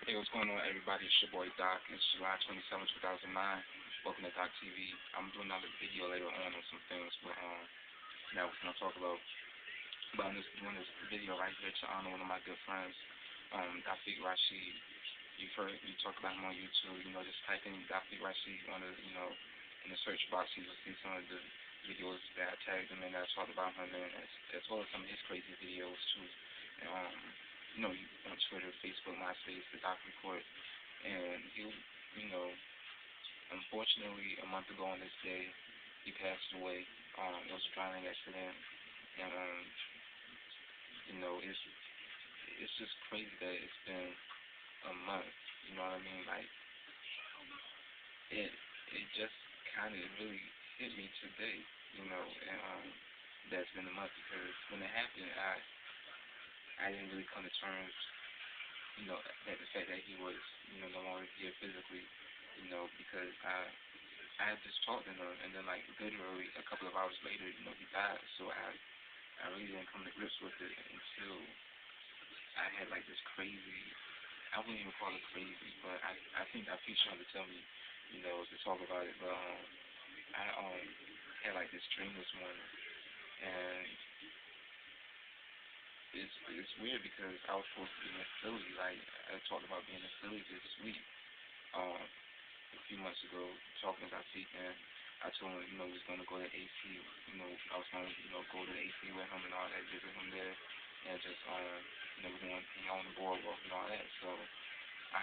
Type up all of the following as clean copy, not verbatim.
Hey, what's going on, everybody? It's your boy Doc. It's July 27, 2009. Welcome to Doc TV. I'm doing another video later on some things, but now we're gonna talk about doing this video right here to honor one of my good friends, Dafiq Rasheed. You've heard me talk about him on YouTube. Just type in Dafiq Rasheed in the search box. You'll see some of the videos that I tagged him in that I talked about him in, as well as some of his crazy videos too. And, on Twitter, Facebook, MySpace, the Doc Report, and unfortunately, a month ago on this day, he passed away. It was a drowning accident, and it's just crazy that it's been a month. You know what I mean? Like it just kind of really hit me today. And that's been a month because when it happened, I didn't really come to terms, at the fact that he was, no longer here physically, because I had just talked to him, and then like literally a couple of hours later, he died. So I really didn't come to grips with it until I had like this crazy, I wouldn't even call it crazy, but I think that feature tried to tell me, to talk about it. But I had like this dream this morning, and it's weird because I was supposed to be in Philly. Like I talked about being in Philly this week, a few months ago, talking about Zeke, and I told him, we was gonna go to AC. I was gonna, go to the AC with him and all that, visit him there, and just we're gonna hang out on the boardwalk and all that. So I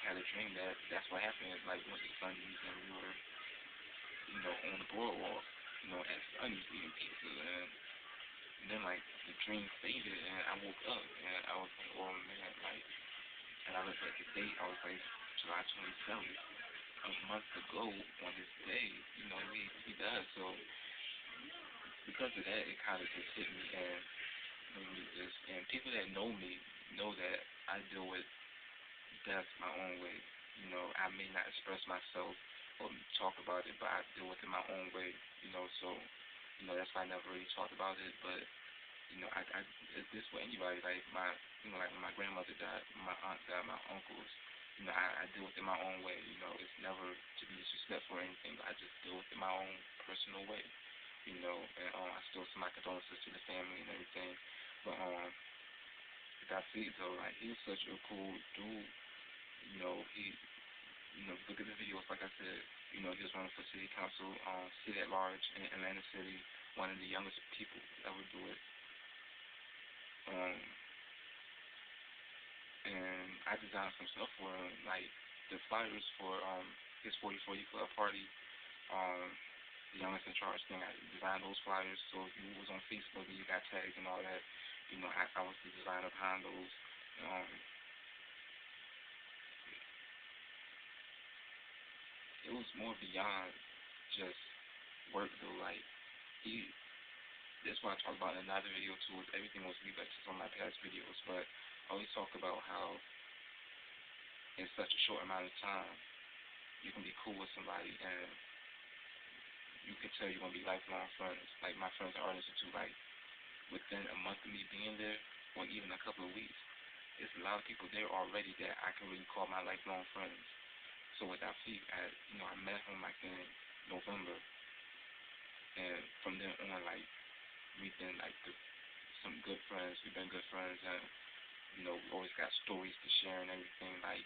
had a dream that that's what happened. Like we went to Sundays and we were, on the boardwalk, at Sundays eating pizza, and then like the dream faded and I woke up and I was like, oh man, like, and I looked at the date, I was like, July 27th, a month ago on this day, he died. So because of that, it kind of just hit me and made me just, and people that know me know that I deal with death my own way. I may not express myself or talk about it, but I deal with it my own way, so, that's why I never really talked about it, but I this with anybody, like like when my grandmother died, my aunt died, my uncles, I deal with it my own way. It's never to be disrespectful or anything, but I just deal with it my own personal way. And I still send my condolences to the family and everything. But that's it though. Like he was such a cool dude. He look at the videos. Like I said, he was running for city council, city at large in Atlanta City, one of the youngest people that would do it. And I designed some stuff for him, like the flyers for his 40/40 club party, the youngest in charge thing. I designed those flyers, so if you was on Facebook and you got tagged and all that, I was the designer behind those. Um, it was more beyond just work though. Like he, that's what I talked about in another video too. Is everything was me, like just on my past videos, but I always talk about how in such a short amount of time you can be cool with somebody and you can tell you're gonna be lifelong friends. Like my friends at Art Institute, like within a month of me being there, or even a couple of weeks, there's a lot of people there already that I can really call my lifelong friends. So with Dafiq, I met him like in November, and from then on, like we've been like some good friends. We've been good friends, and we always got stories to share and everything. Like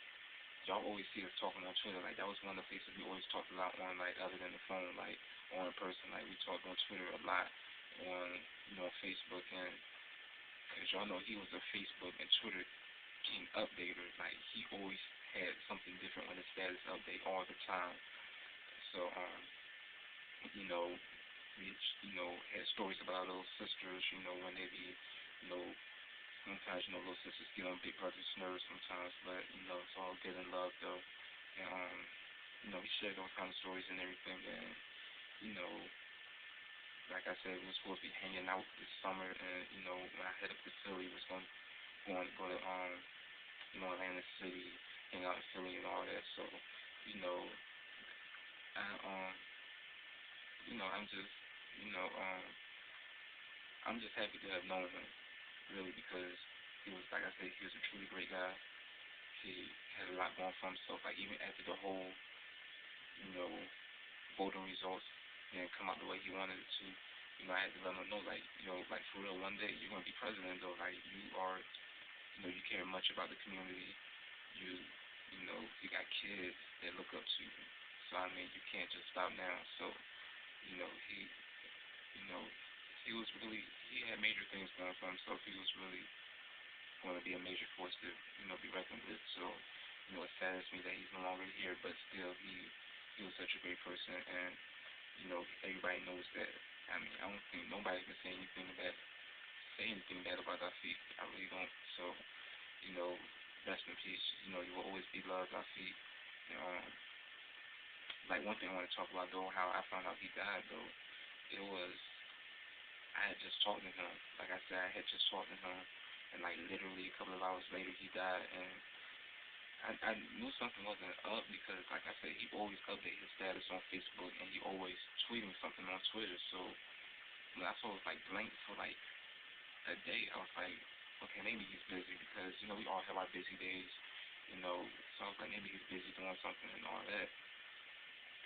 y'all always see us talking on Twitter. Like that was one of the places we always talked a lot on, like other than the phone, like or in person. Like we talked on Twitter a lot, on Facebook, and because y'all know he was a Facebook and Twitter king updater. Like he always had something different on his status update all the time. So you know, we had stories about little sisters. When they be sometimes little sisters get on big brother's nerves sometimes, but it's all good and love though. And we shared those kind of stories and everything. And like I said, we were supposed to be hanging out this summer, and when I head up to Philly, was going to go to Atlanta City, hang out in Philly and all that. So I I'm just I'm just happy to have known him really because he was, like I said, he was a truly great guy. He a lot going for himself. Like even after the whole, you know, voting results didn't come out the way he wanted it to. I had to let him know, like, like for real, one day you're gonna be president though. Like you are, you care much about the community. You, you got kids that look up to you. So I mean, you can't just stop now. So, he, you know, he was really, he had major things going for himself. He was really going to be a major force to, be reckoned with. So, it saddens me that he's no longer here, but still, he was such a great person, and everybody knows that. I mean, I don't think nobody can say anything bad about Dafiq. I really don't. So, you know, rest in peace. You will always be loved, Dafiq. Um, like one thing I want to talk about though, how I found out he died though. It was I had just talked to him. Like I said, I had just talked to him, and like literally a couple of hours later he died, and I knew something wasn't up because, like I said, he always update his status on Facebook, and he always tweeting something on Twitter. So when I saw it was like blank for like a day, I was like, okay, maybe he's busy because we all have our busy days, So I was like, maybe he's busy doing something and all that.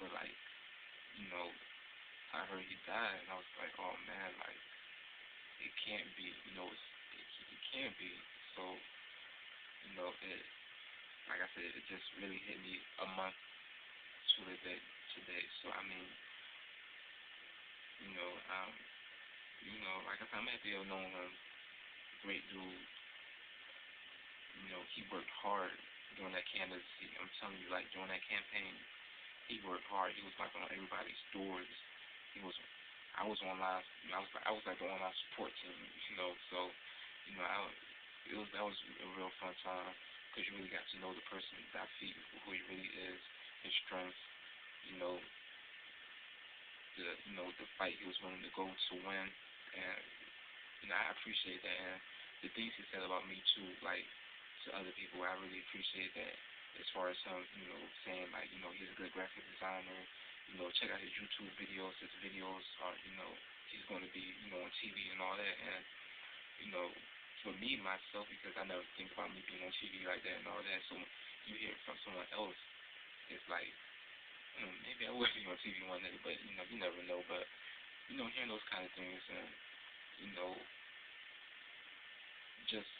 But like, you know, I heard he died, and I was like, oh man, like it can't be, it can't be. So it, like I said, it just really hit me a month to the day today. So I mean, you know, um, like I said, I'm happy to have known him. Great dude. He worked hard during that candidacy. I'm telling you, like during that campaign, he worked hard. He was like on everybody's doors. He was. I was online. I was like the online support team. So that was a real fun time because you really got to know the person, Dafiq, who he really is, his strengths. You know, the fight he was willing to go to win, and I appreciate that. And the things he said about me too, like to other people, I really appreciate that. As far as him, saying like, he's a good graphic designer. Check out his YouTube videos. His videos are, he's going to be, on TV and all that. And for me myself, because I never think about me being on TV like that and all that. So you hear it from someone else, it's like, maybe I will be on TV one day, but you never know. But hearing those kind of things, and just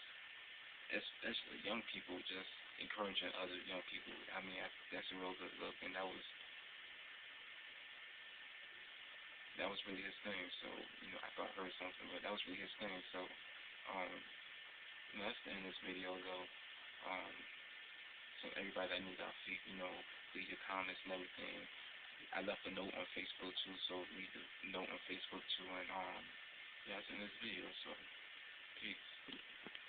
especially young people, just encouraging other young people. I mean, that's a real good look, and that was really his thing. So I thought I heard something, but that was really his thing. So um, that's the end of this video though. Um, so everybody that knew Dafiq, leave your comments and everything. I left a note on Facebook too, so read the note on Facebook too, and yeah, that's in this video. So peace.